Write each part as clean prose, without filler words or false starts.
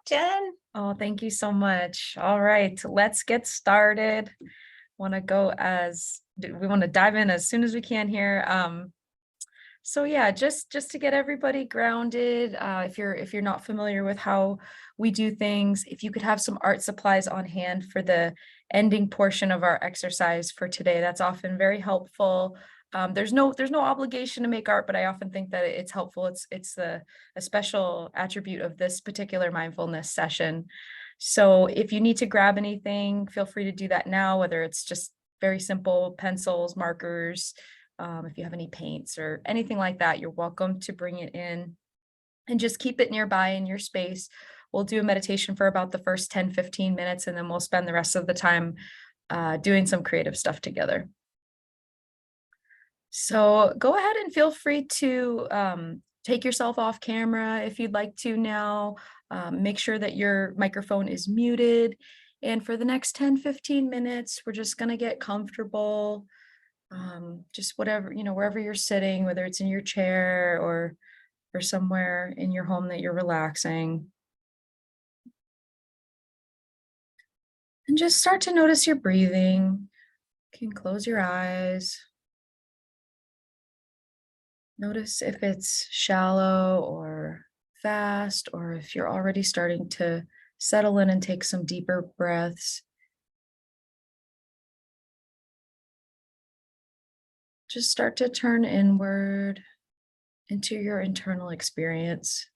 Jen. Oh, thank you so much. All right, let's get started. We want to dive in as soon as we can here. So yeah, just to get everybody grounded, if you're not familiar with how we do things, if you could have some art supplies on hand for the ending portion of our exercise for today, that's often very helpful. There's no obligation to make art, but I often think that it's helpful. A special attribute of this particular mindfulness session. So if you need to grab anything, feel free to do that now, whether it's just very simple pencils, markers, if you have any paints or anything like that, you're welcome to bring it in and just keep it nearby in your space. We'll do a meditation for about the first 10-15 minutes, and then we'll spend the rest of the time doing some creative stuff together. So go ahead and feel free to take yourself off camera if you'd like to now. Make sure that your microphone is muted. And for the next 10-15 minutes, we're just going to get comfortable. Just whatever, wherever you're sitting, whether it's in your chair or somewhere in your home that you're relaxing. And just start to notice your breathing. You can close your eyes. Notice if it's shallow or fast, or if you're already starting to settle in and take some deeper breaths. Just start to turn inward into your internal experience.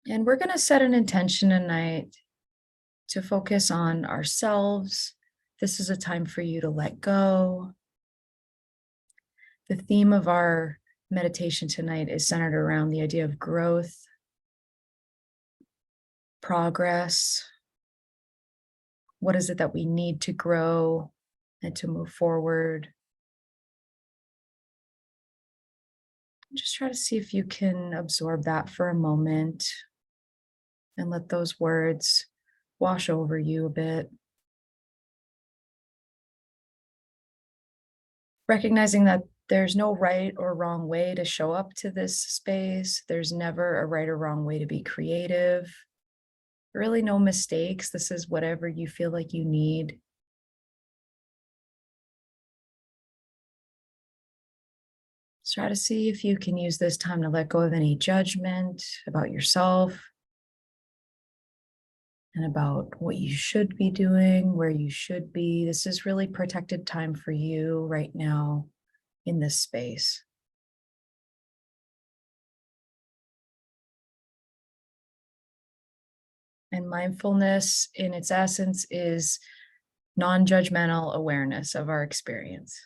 And we're going to set an intention tonight to focus on ourselves. This is a time for you to let go. The theme of our meditation tonight is centered around the idea of growth, progress. What is it that we need to grow and to move forward? Just try to see if you can absorb that for a moment and let those words wash over you a bit. Recognizing that there's no right or wrong way to show up to this space. There's never a right or wrong way to be creative. Really, no mistakes. This is whatever you feel like you need. So try to see if you can use this time to let go of any judgment about yourself and about what you should be doing, where you should be. This is really protected time for you right now in this space. And mindfulness, in its essence, is non judgmental awareness of our experience.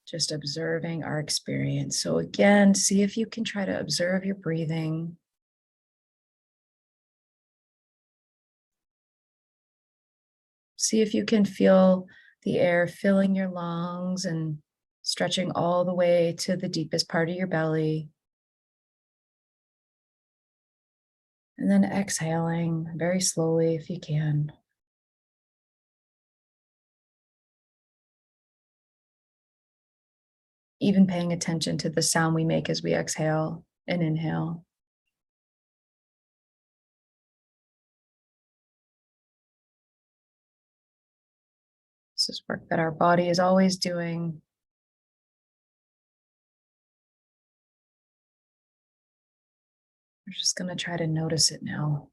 Just observing our experience. So, again, see if you can try to observe your breathing. See if you can feel the air filling your lungs and stretching all the way to the deepest part of your belly. And then exhaling very slowly if you can. Even paying attention to the sound we make as we exhale and inhale. This is work that our body is always doing. We're just going to try to notice it now.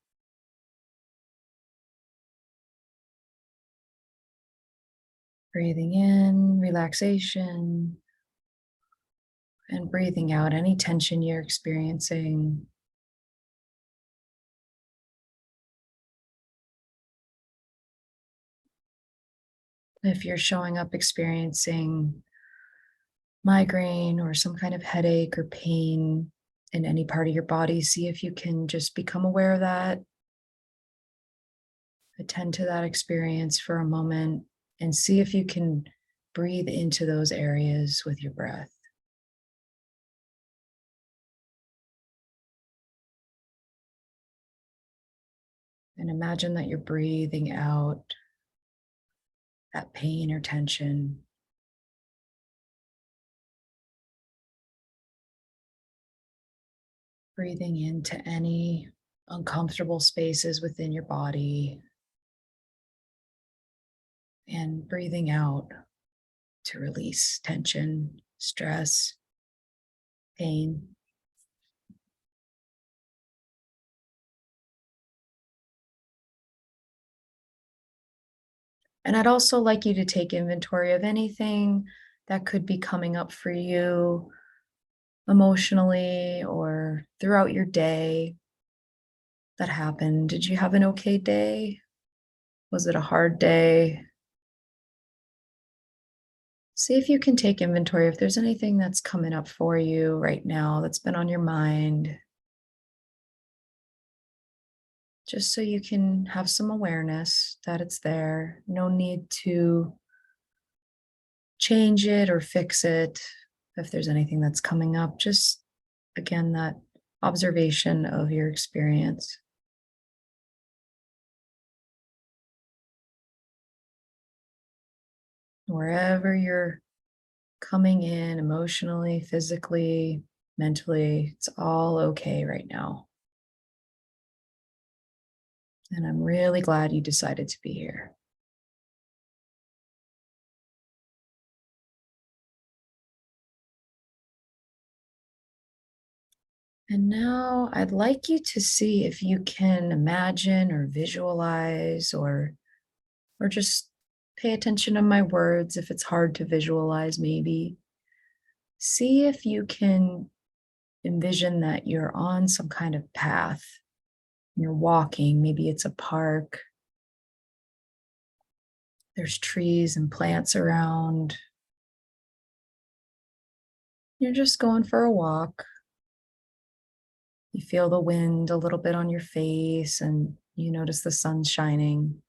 Breathing in, relaxation, and breathing out any tension you're experiencing. If you're showing up experiencing migraine or some kind of headache or pain in any part of your body, see if you can just become aware of that. Attend to that experience for a moment and see if you can breathe into those areas with your breath. And imagine that you're breathing out that pain or tension. Breathing into any uncomfortable spaces within your body and breathing out to release tension, stress, pain. And I'd also like you to take inventory of anything that could be coming up for you emotionally or throughout your day that happened. Did you have an okay day? Was it a hard day? See if you can take inventory if there's anything that's coming up for you right now that's been on your mind, just so you can have some awareness that it's there. No need to change it or fix it if there's anything that's coming up. Just again, that observation of your experience. Wherever you're coming in emotionally, physically, mentally, it's all okay right now. And I'm really glad you decided to be here. And now I'd like you to see if you can imagine or visualize or just pay attention to my words if it's hard to visualize maybe. See if you can envision that you're on some kind of path. You're walking, maybe it's a park. There's trees and plants around. You're just going for a walk. You feel the wind a little bit on your face and you notice the sun shining.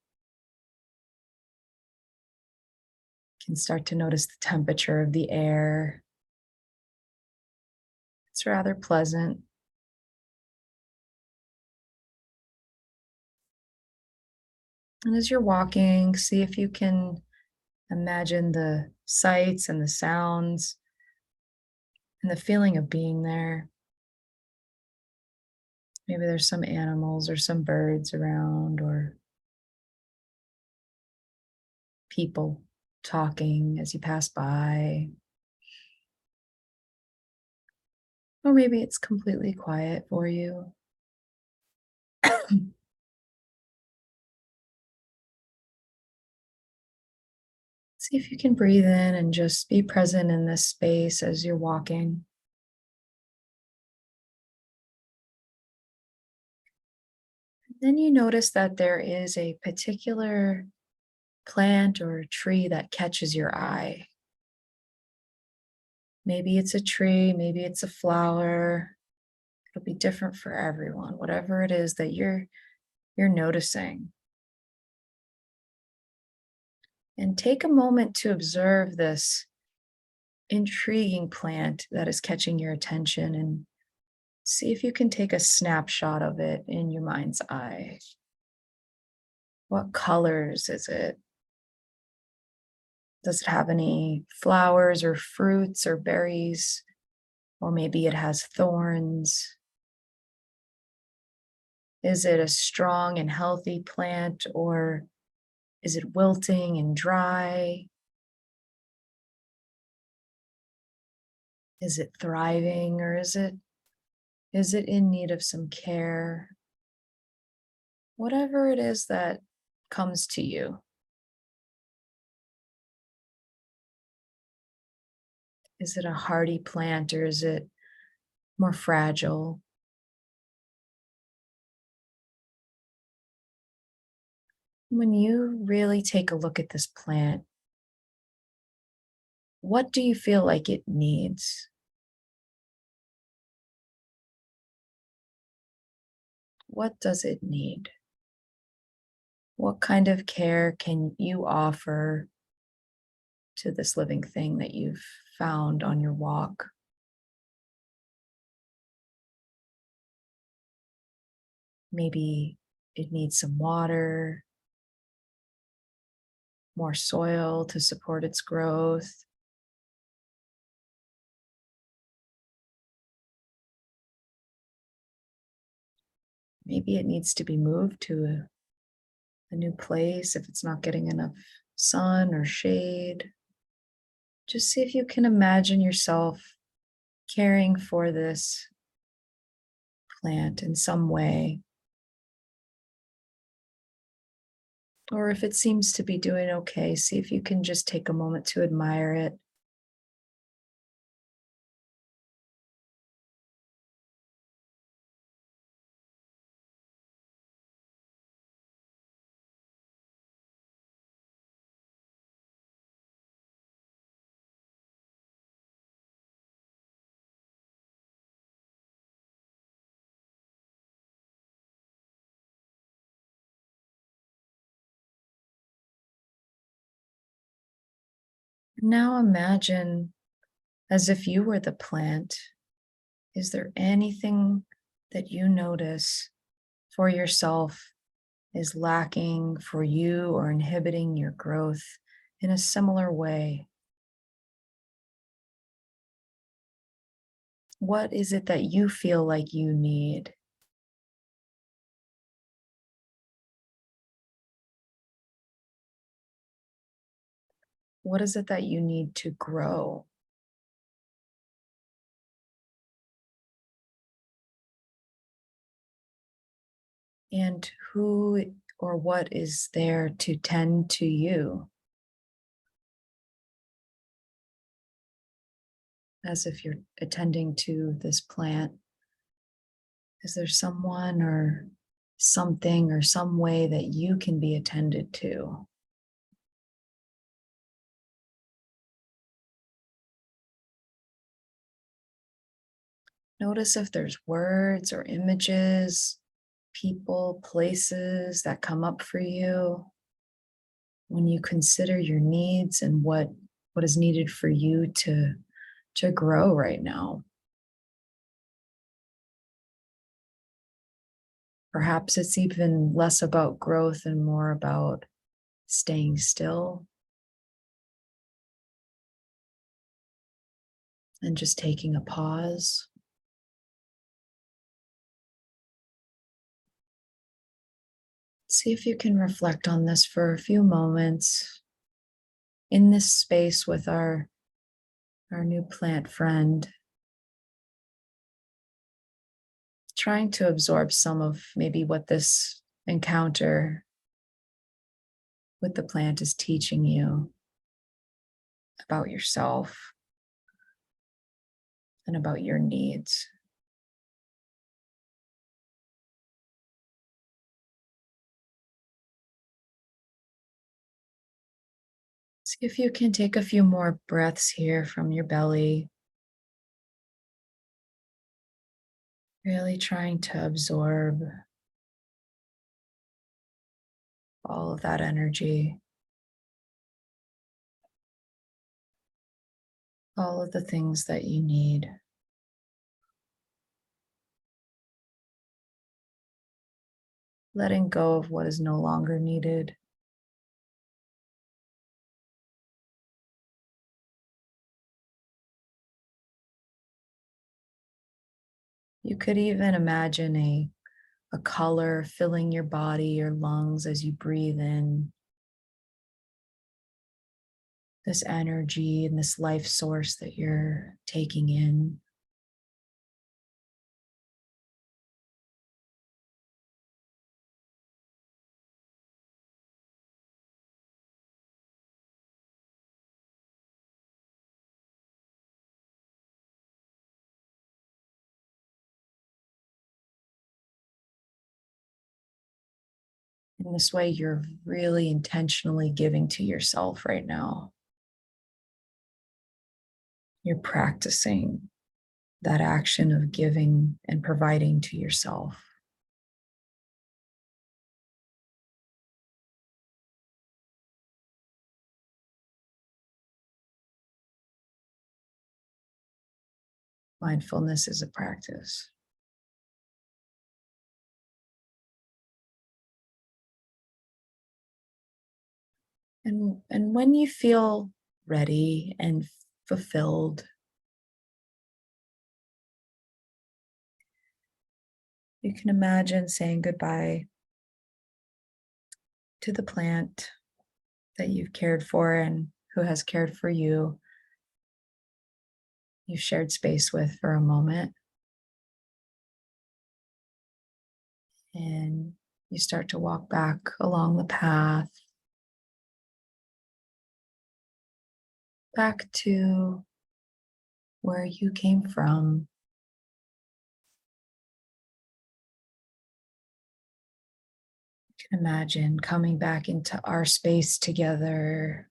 You can start to notice the temperature of the air. It's rather pleasant. And as you're walking, see if you can imagine the sights and the sounds and the feeling of being there. Maybe there's some animals or some birds around or people talking as you pass by. Or maybe it's completely quiet for you. See if you can breathe in and just be present in this space as you're walking. Then you notice that there is a particular plant or tree that catches your eye. Maybe it's a tree, maybe it's a flower. It'll be different for everyone, whatever it is that you're noticing. And take a moment to observe this intriguing plant that is catching your attention and see if you can take a snapshot of it in your mind's eye. What colors is it? Does it have any flowers or fruits or berries? Or maybe it has thorns. Is it a strong and healthy plant or is it wilting and dry? Is it thriving or is it in need of some care? Whatever it is that comes to you. Is it a hardy plant or is it more fragile? When you really take a look at this plant, what do you feel like it needs? What does it need? What kind of care can you offer to this living thing that you've found on your walk? Maybe it needs some water, more soil to support its growth. Maybe it needs to be moved to a new place if it's not getting enough sun or shade. Just see if you can imagine yourself caring for this plant in some way, or if it seems to be doing okay, see if you can just take a moment to admire it. Now imagine as if you were the plant. Is there anything that you notice for yourself is lacking for you or inhibiting your growth in a similar way? What is it that you feel like you need? What is it that you need to grow? And who or what is there to tend to you as if you're attending to this plant? Is there someone or something or some way that you can be attended to? Notice if there's words or images, people, places that come up for you when you consider your needs and what is needed for you to grow right now. Perhaps it's even less about growth and more about staying still and just taking a pause. See if you can reflect on this for a few moments in this space with our new plant friend, trying to absorb some of maybe what this encounter with the plant is teaching you about yourself and about your needs. See if you can take a few more breaths here from your belly, really trying to absorb all of that energy, all of the things that you need. Letting go of what is no longer needed. You could even imagine a color filling your body, your lungs as you breathe in this energy and this life source that you're taking in. In this way, you're really intentionally giving to yourself right now. You're practicing that action of giving and providing to yourself. Mindfulness is a practice. And when you feel ready and fulfilled, You can imagine saying goodbye to the plant that you've cared for and who has cared for you. You've shared space with for a moment, and you start to walk back along the path, back to where you came from. You can imagine coming back into our space together,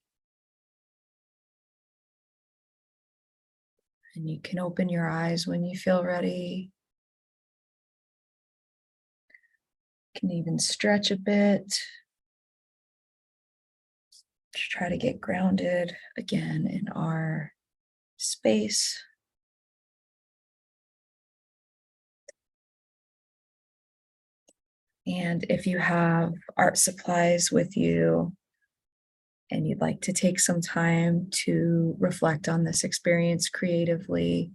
and you can open your eyes when you feel ready. You can even stretch a bit to try to get grounded again in our space. And if you have art supplies with you and you'd like to take some time to reflect on this experience creatively,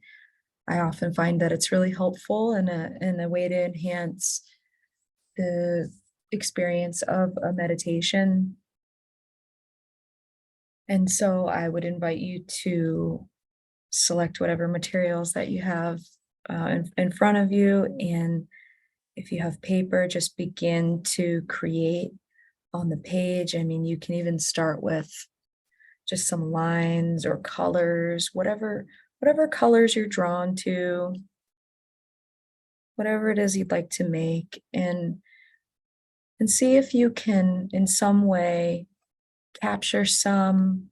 I often find that it's really helpful and a way to enhance the experience of a meditation. And so I would invite you to select whatever materials that you have in front of you. And if you have paper, just begin to create on the page. I mean, you can even start with just some lines or colors, whatever colors you're drawn to, whatever it is you'd like to make, and see if you can in some way capture some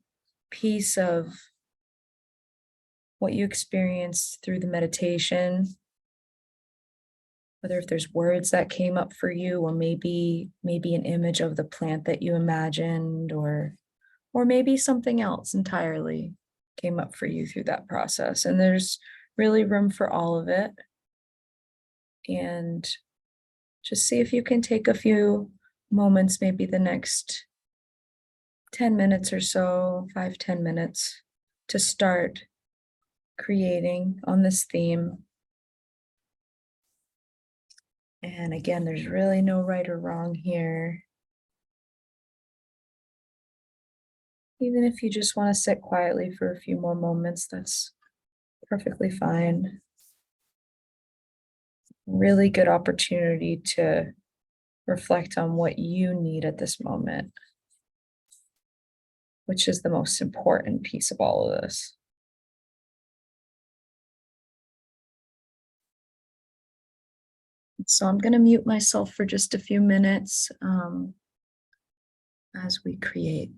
piece of what you experienced through the meditation, whether if there's words that came up for you, or maybe an image of the plant that you imagined, or maybe something else entirely came up for you through that process. And there's really room for all of it. And just see if you can take a few moments, maybe the next 10 minutes or so, 5, 10 minutes, to start creating on this theme. And again, there's really no right or wrong here. Even if you just want to sit quietly for a few more moments, that's perfectly fine. Really good opportunity to reflect on what you need at this moment, which is the most important piece of all of this. So I'm going to mute myself for just a few minutes as we create.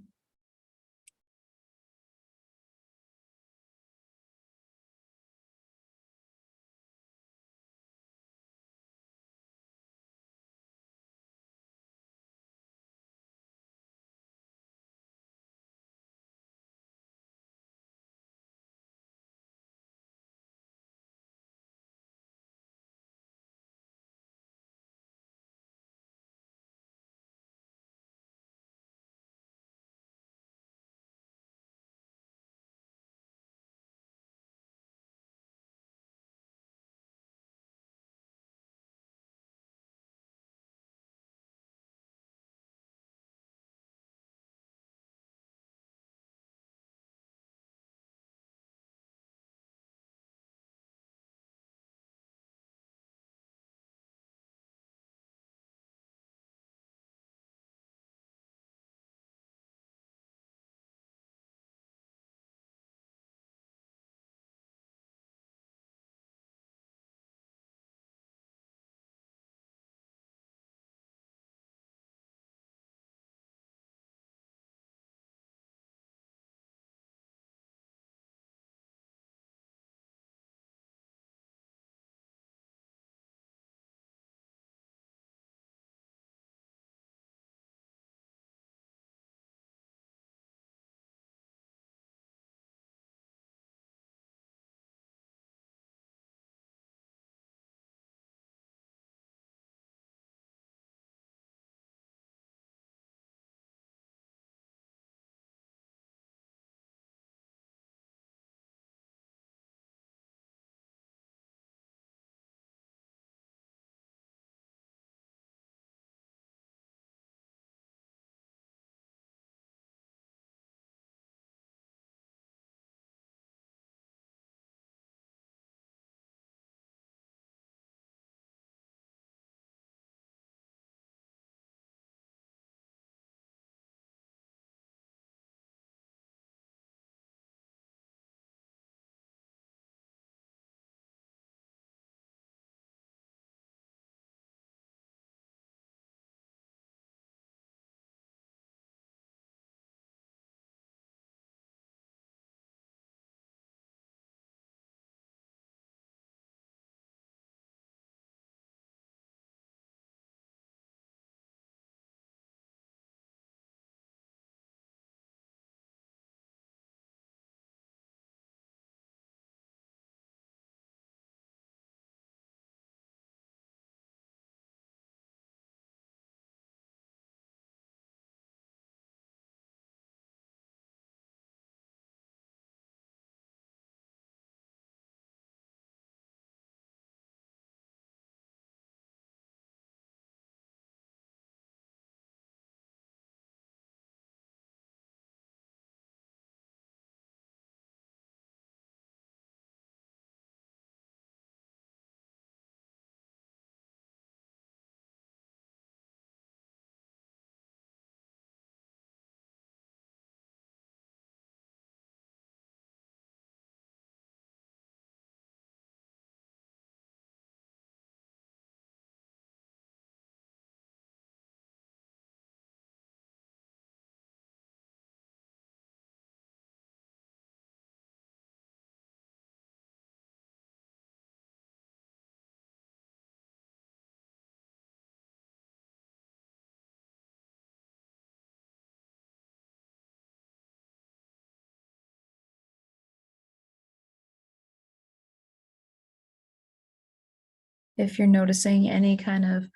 If you're noticing any kind of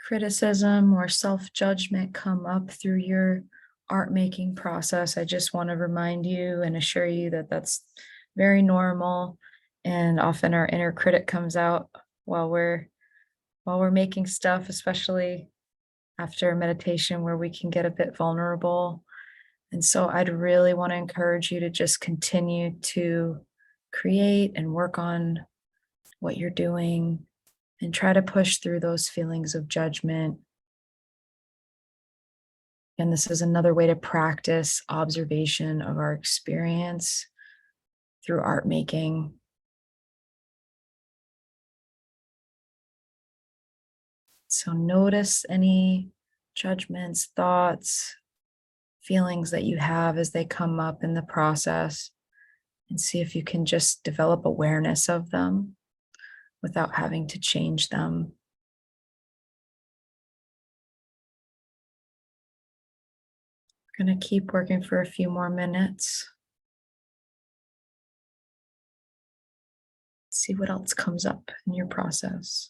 criticism or self-judgment come up through your art making process, I just want to remind you and assure you that that's very normal. And often our inner critic comes out while we're making stuff, especially after meditation where we can get a bit vulnerable. And so I'd really want to encourage you to just continue to create and work on what you're doing and try to push through those feelings of judgment. And this is another way to practice observation of our experience through art making. So notice any judgments, thoughts, feelings that you have as they come up in the process, and see if you can just develop awareness of them without having to change them. I'm going to keep working for a few more minutes. See what else comes up in your process.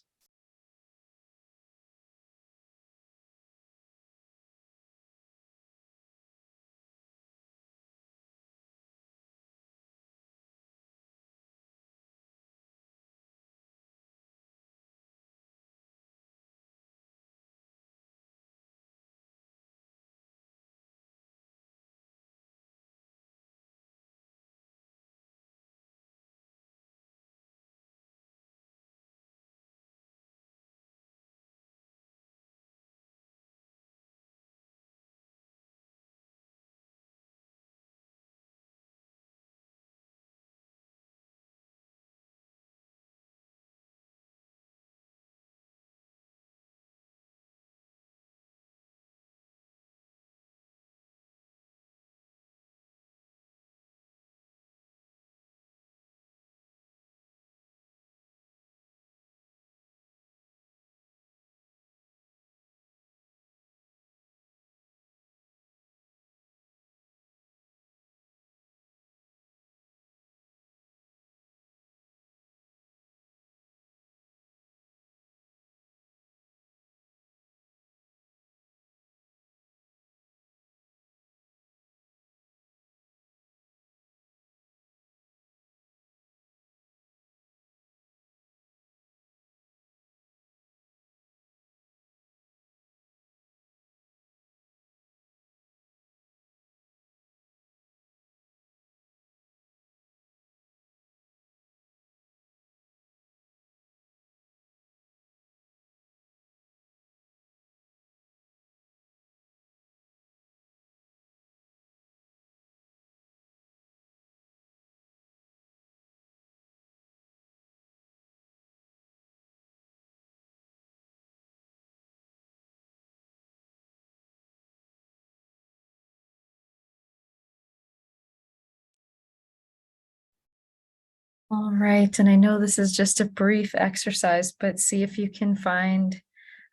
All right, and I know this is just a brief exercise, but see if you can find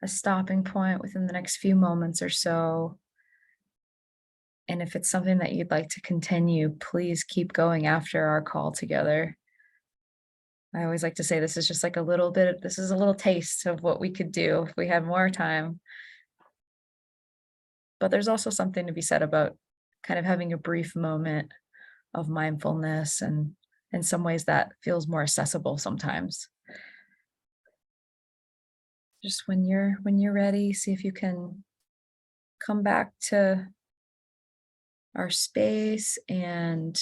a stopping point within the next few moments or so. And if it's something that you'd like to continue, please keep going after our call together. I always like to say this is just like a little bit, this is a little taste of what we could do if we had more time. But there's also something to be said about kind of having a brief moment of mindfulness, and in some ways that feels more accessible sometimes. Just when you're ready, see if you can come back to our space. And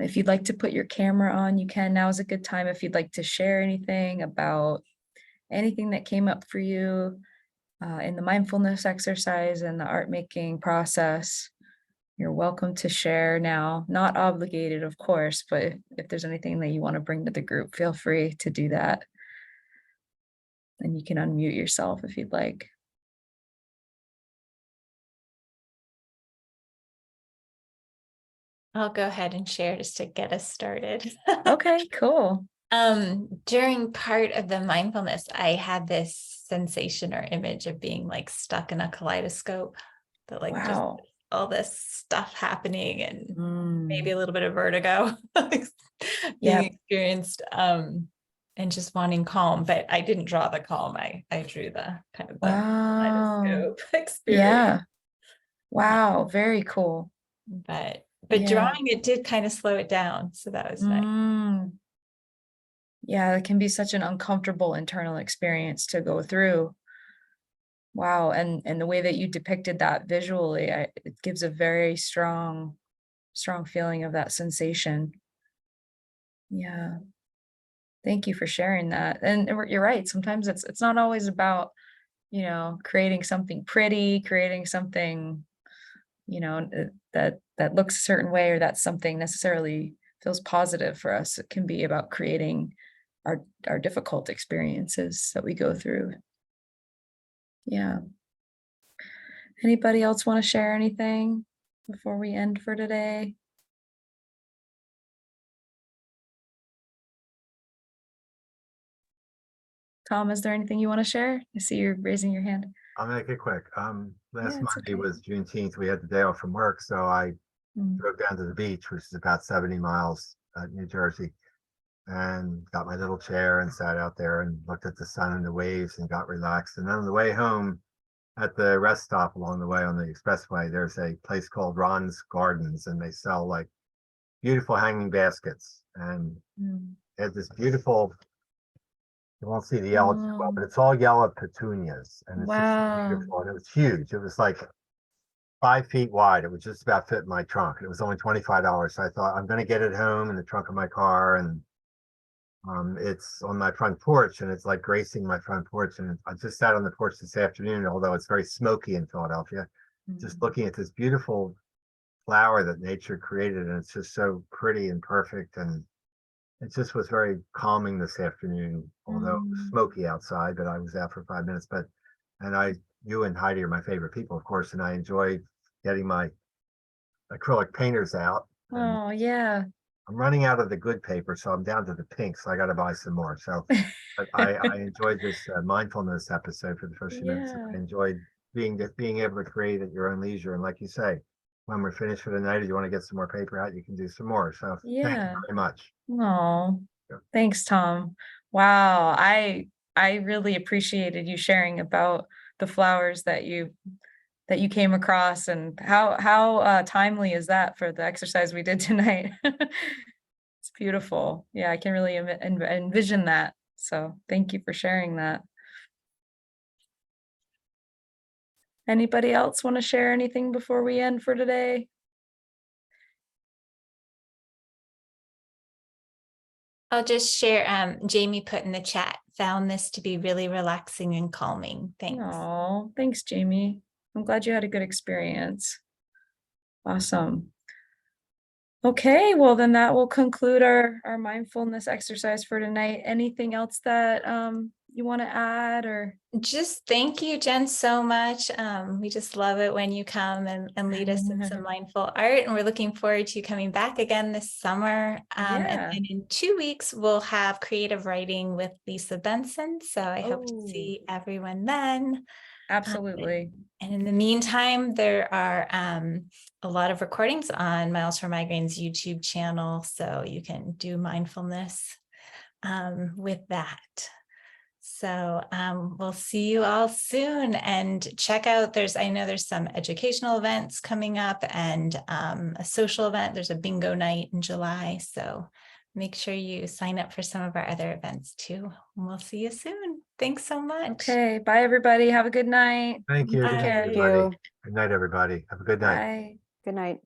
if you'd like to put your camera on, you can. Now is a good time if you'd like to share anything about anything that came up for you in the mindfulness exercise and the art making process. You're welcome to share now. Not obligated, of course, but if there's anything that you want to bring to the group, feel free to do that. And you can unmute yourself if you'd like. I'll go ahead and share just to get us started. Okay, cool. During part of the mindfulness, I had this sensation or image of being like stuck in a kaleidoscope, that like just Wow. all this stuff happening and maybe Mm, a little bit of vertigo being yep. experienced. and just wanting calm, but I didn't draw the calm. I drew the kind of the Wow. kaleidoscope experience. Yeah. Wow. Very cool. But Yeah. drawing it did kind of slow it down. So that was nice. Mm. Yeah, it can be such an uncomfortable internal experience to go through. Wow, and the way that you depicted that visually, it gives a very strong feeling of that sensation. Yeah, thank you for sharing that. And you're right. Sometimes it's not always about, creating something pretty, creating something, that looks a certain way or that something necessarily feels positive for us. It can be about creating our difficult experiences that we go through. Yeah. Anybody else want to share anything before we end for today? Tom, is there anything you want to share? I see you're raising your hand. I'll make it quick. Yeah, Last it's Monday okay. was Juneteenth. We had the day off from work, so I Mm, drove down to the beach, which is about 70 miles, New Jersey, and got my little chair and sat out there and looked at the sun and the waves and got relaxed. And then on the way home, at the rest stop along the way on the expressway, there's a place called Ron's Gardens, and they sell like beautiful hanging baskets. And mm. there's this beautiful, you won't see the yellow too well, Oh, but it's all yellow petunias, and it's just wow. beautiful. And it was huge. It was like 5 feet wide. It would just about fit in my trunk. And it was only $25. So I thought I'm going to get it home in the trunk of my car. And it's on my front porch and it's like gracing my front porch. And I just sat on the porch this afternoon, although it's very smoky in Philadelphia, just Mm, looking at this beautiful flower that nature created. And it's just so pretty and perfect. And it just was very calming this afternoon, although it was mm. smoky outside, but I was out for 5 minutes. And you and Heidi are my favorite people, of course, and I enjoy getting my acrylic painters out. And Oh, yeah. I'm running out of the good paper, so I'm down to the pink. So I got to buy some more. So, but I enjoyed this mindfulness episode for the first few minutes. Yeah. I enjoyed being able to create at your own leisure. And like you say, when we're finished for the night, if you want to get some more paper out, you can do some more. So thank you Yeah. very much. Oh, Yeah. thanks, Tom. Wow. I really appreciated you sharing about the flowers that you came across and how timely is that for the exercise we did tonight? It's beautiful. Yeah, I can really envision that. So thank you for sharing that. Anybody else want to share anything before we end for today? I'll just share, Jamie put in the chat, found this to be really relaxing and calming. Thanks. Oh, thanks, Jamie. I'm glad you had a good experience. Awesome. Okay, well then that will conclude our mindfulness exercise for tonight. Anything else that you want to add or Just thank you, Jen, so much. We just love it when you come and lead us in some mindful art. And we're looking forward to you coming back again this summer. And Yeah. then in 2 weeks, we'll have creative writing with Lisa Benson. So I hope to Oh, see everyone then. absolutely. And in the meantime, there are a lot of recordings on Miles for Migraine's YouTube channel. So you can do mindfulness with that. So we'll see you all soon, and check out, I know there's some educational events coming up and a social event. There's a bingo night in July. So make sure you sign up for some of our other events too. And we'll see you soon. Thanks so much. Okay, bye everybody. Have a good night. Thank you. Take Good night, care. Thank everybody. you. Good night, everybody. Have a good night. Bye. Good night.